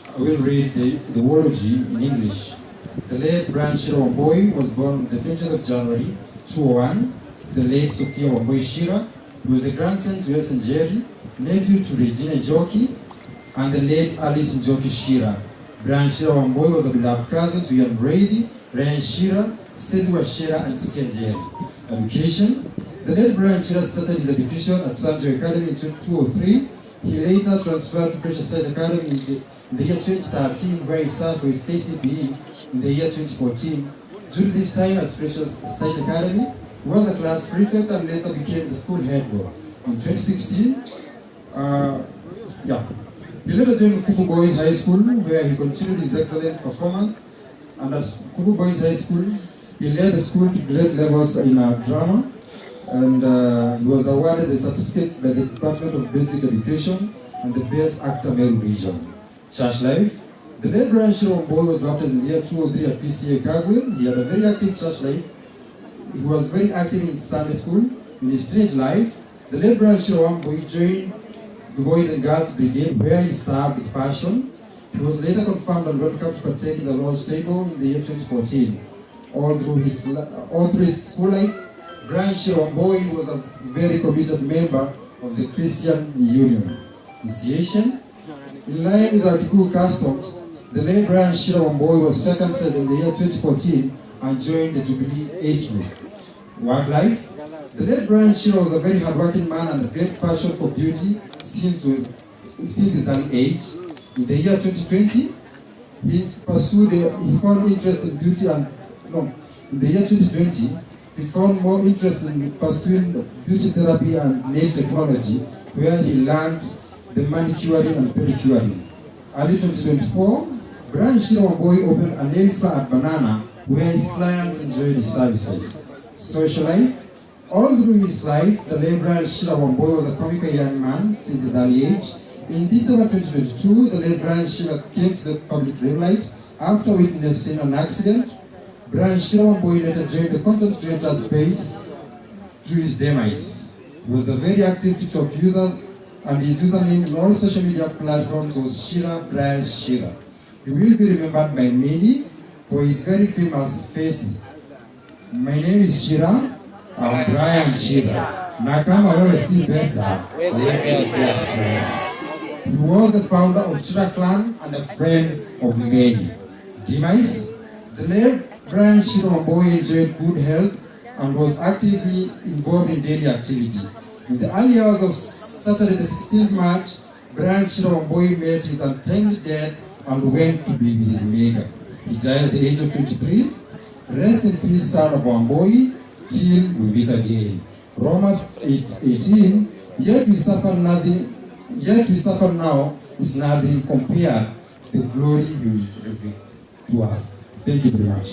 I will read the Eulogy in English. The late Brian Chira was born on the 20th of January 2001. The late Sophia Wamboi Chira, who was a grandson to S. and Jerry, nephew to Regina Njoki, and the late Alice Njoki Chira. Brian Chira was a beloved cousin to Ian Brady, Ryan Chira, Cecilia Chira, and Sophia Jerry. Education. The late Brian Chira started his education at Sanjo Academy in 2003. He later transferred to Precious Sight Academy in the year 2013, where he served for his KCPE in the year 2014. During this time as Precious Sight Academy, he was a class prefect and later became the school head boy. In 2016, he later joined Kupu Boys High School, where he continued his excellent performance. And at Kupu Boys High School, he led the school to great levels in drama, and he was awarded a certificate by the Department of Basic Education and the Best Actor Male Region. Church life. The late Brian Chira was baptized in the year 2003 at PCA Kagwell. He had a very active church life. He was very active in Sunday school. In his teenage life, the late Brian Chira joined the Boys and Girls Brigade, where he served with passion. He was later confirmed and welcomed to partake in the Lord's table in the year 2014. All through his school life, Brian Chira was a very committed member of the Christian Union. Initiation. In line with our Kikuyu customs, the late Brian Chira was circumcised in the year 2014 and joined the Jubilee Age Group. Work life. The late Brian Chira was a very hardworking man and a great passion for beauty since his early age. In the year 2020, he found interest in beauty in the year 2020, he found more interest in pursuing beauty therapy and nail technology, where he learned the manicuring and pedicuring. Early 2024, Brian Chira opened a nail spa at Banana, where his clients enjoyed his services. Social life. All through his life, the late Brian Chira was a comical young man since his early age. In December 2022, the late Brian Chira came to the public limelight after witnessing an accident. Brian Chira later joined the content creator space to his demise. He was a very active TikTok user, and his username in all social media platforms was Chira Brian Chira. He will be remembered by many for his very famous face. My name is Chira. I'm Brian Chira. Nakama wewe si pesa, wewe stress. He was the founder of Chira Clan and a friend of many. Demise. The late Brian Chira enjoyed good health and was actively involved in daily activities. In the early hours of Saturday the 16th March, Brian Chira met his untimely death and went to be with his maker. He died at the age of 23. Rest in peace, son of Wamboi, till we meet again. Romans 8:18, yet we suffer now is nothing compared to the glory you will reveal to us. Thank you very much.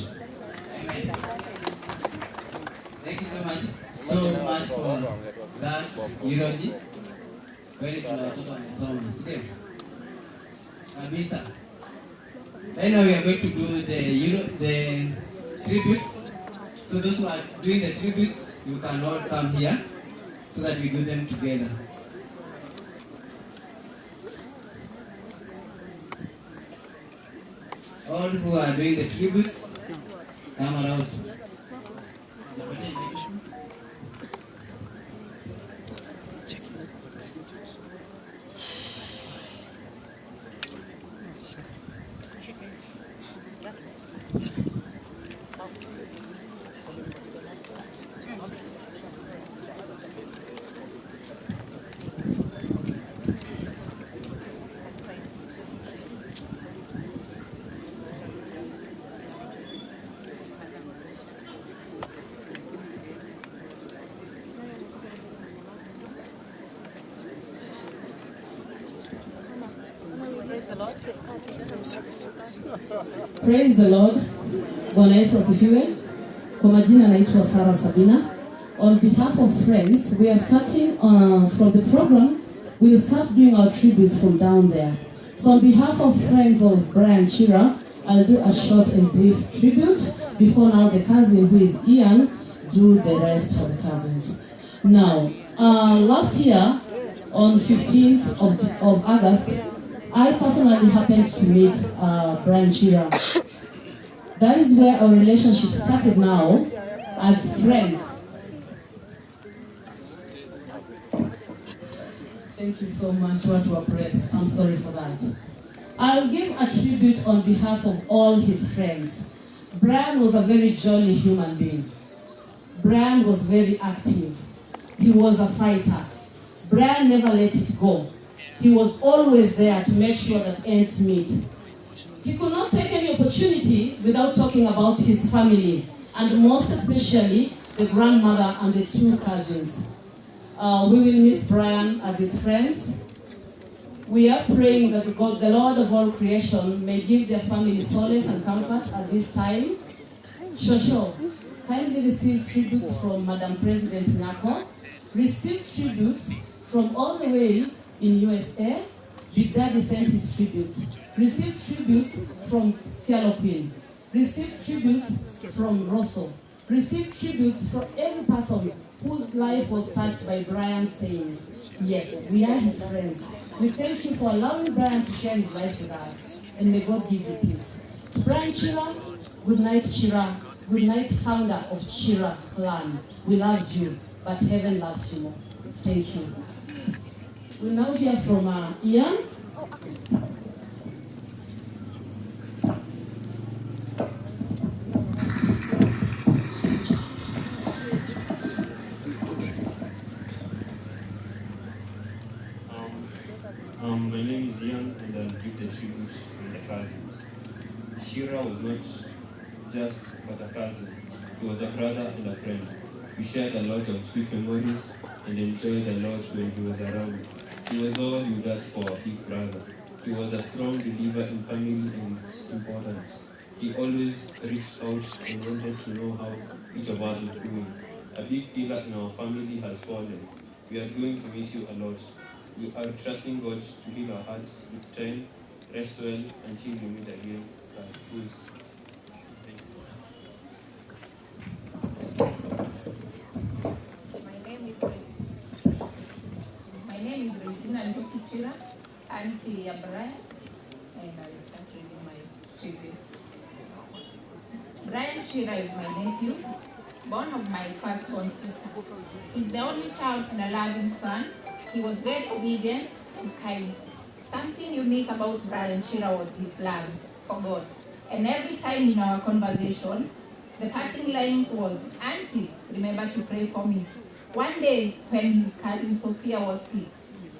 Thank you so much for that eulogy. Kweli tuna watoto wamesoma, sio? Kabisa. Right now we are going to do the tributes. So those who are doing the tributes, you can all come here so that we do them together. All who are doing the tributes, come around. Praise the Lord. Bwana Yesu asifiwe. Kwa majina naitwa Sarah Sabina. On behalf of friends, we are starting from the program. We will start doing our tributes from down there. So on behalf of friends of Brian Chira, I'll do a short and brief tribute before now the cousin, who is Ian, do the rest for the cousins. Now, last year, on 15th of August, I personally happened to meet Brian Chira. That is where our relationship started now as friends. Thank you so much, what were press. I'm sorry for that. I'll give a tribute on behalf of all his friends. Brian was a very jolly human being. Brian was very active. He was a fighter. Brian never let it go. He was always there to make sure that ends meet. He could not take any opportunity without talking about his family, and most especially the grandmother and the 2 cousins. We will miss Brian as his friends. We are praying that God, the Lord of all creation, may give their family solace and comfort at this time. Shosho, kindly receive tributes from Madam President Nako. Receive tributes from all the way in USA. Big Daddy sent his tributes. Receive tributes from Cielo Queen. Receive tributes from Rosso. Receive tributes from every person whose life was touched by Brian's sayings. Yes, we are his friends. We thank you for allowing Brian to share his life with us. And may God give you peace. To Brian Chira, good night Chira. Good night, founder of Chira clan. We loved you, but heaven loves you more. Thank you. We'll now hear from Ian. My name is Ian, and I'll give the tribute from the cousins. Chira was not just but a cousin. He was a brother and a friend. We shared a lot of sweet memories and enjoyed a lot when he was around. He was all you would ask for a big brother. He was a strong believer in family and its importance. He always reached out and wanted to know how each of us was doing. A big pillar in our family has fallen. We are going to miss you a lot. We are trusting God to heal our hearts with time, rest well until we meet again. My name is Regina Chira, Auntie Brian, and I will start reading my tribute. Brian Chira is my nephew, born of my firstborn sister. He's the only child and a loving son. He was very obedient and kind. Something unique about Brian Chira was his love for God. And every time in our conversation, the parting lines was, Auntie, remember to pray for me. One day, when his cousin Sophia was sick,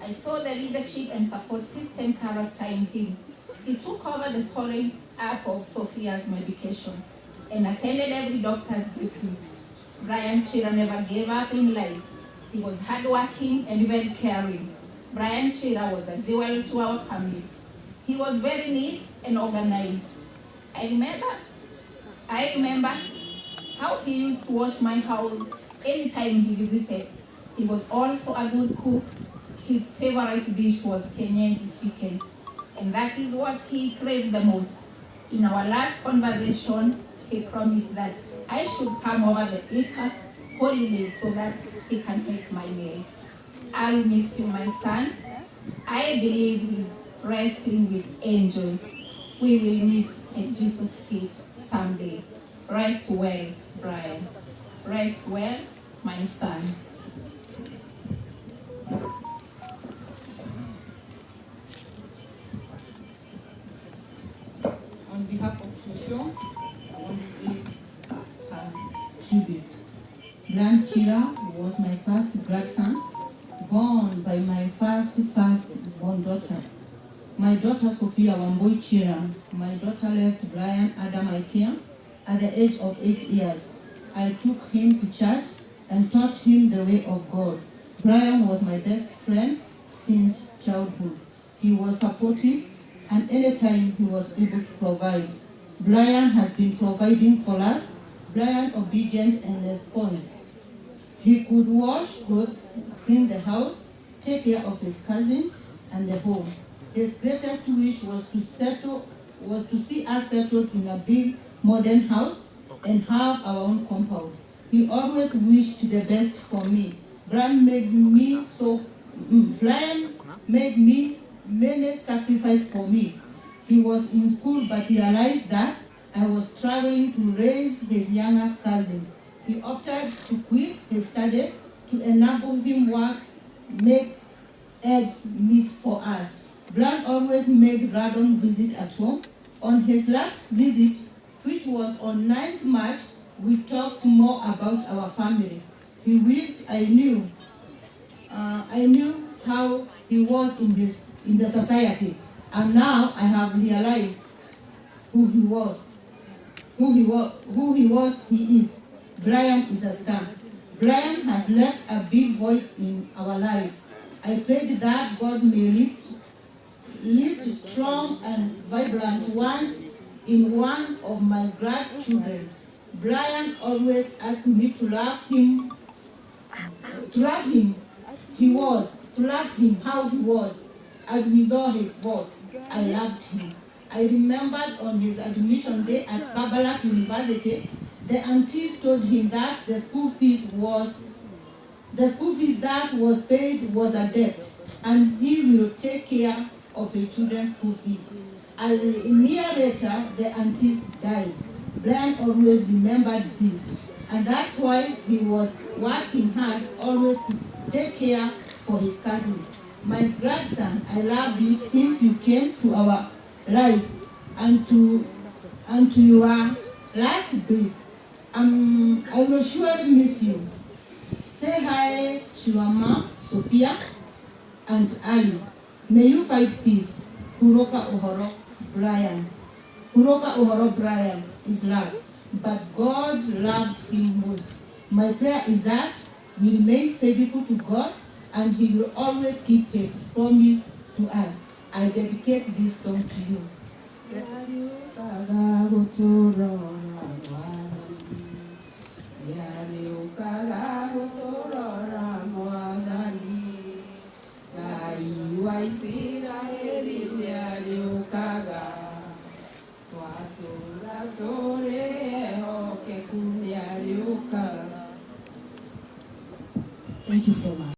I saw the leadership and support system character in him. He took over the following up of Sophia's medication and attended every doctor's briefing. Brian Chira never gave up in life. He was hardworking and very caring. Brian Chira was a jewel to our family. He was very neat and organized. I remember how he used to wash my house anytime he visited. He was also a good cook. His favorite dish was Kenyans chicken, and that is what he craved the most. In our last conversation, he promised that I should come over the Easter holiday so that he can make my meals. I'll miss you, my son. I believe he's resting with angels. We will meet at Jesus' feet someday. Rest well, Brian. Rest well, my son. On behalf of Shosho, I want to give a tribute. Brian Chira was my first grandson, born by my first born daughter. My daughter Sophia Wambui Chira. My daughter left Brian under my care at the age of 8 years. I took him to church and taught him the way of God. Brian was my best friend since childhood. He was supportive, and anytime he was able to provide. Brian has been providing for us. Brian obedient and responsive. He could wash clothes, clean the house, take care of his cousins and the home. His greatest wish was to see us settled in a big modern house and have our own compound. He always wished the best for me. Brian made me so Brian made many sacrifices for me. He was in school but realized that I was struggling to raise his younger cousins. He opted to quit his studies to enable him work, make ends meet for us. Brian always made random visits at home. On his last visit, which was on 9th March, we talked more about our family. He wished I knew how he was in the society, and now I have realized who he was. He is. Brian is a star. Brian has left a big void in our lives. I pray that God may lift strong and vibrant once in one of my grandchildren. Brian always asked me to love him to love him how he was, and with all his fault, I loved him. I remembered on his admission day at Kabbalah University, the auntie told him that the school fees that was paid was a debt, and he will take care of the children's school fees. And a year later, the aunties died. Brian always remembered this, and that's why he was working hard always to take care for his cousins. My grandson, I love you since you came to our life and to your last breath. I will surely miss you. Say hi to your mom, Sophia, and Alice. May you find peace. Kuroka Ohoro, Brian. Kuroka Ohoro, Brian is loved, but God loved him most. My prayer is that we remain faithful to God, and He will always keep His promise to us. I dedicate this song to you. Thank you so much.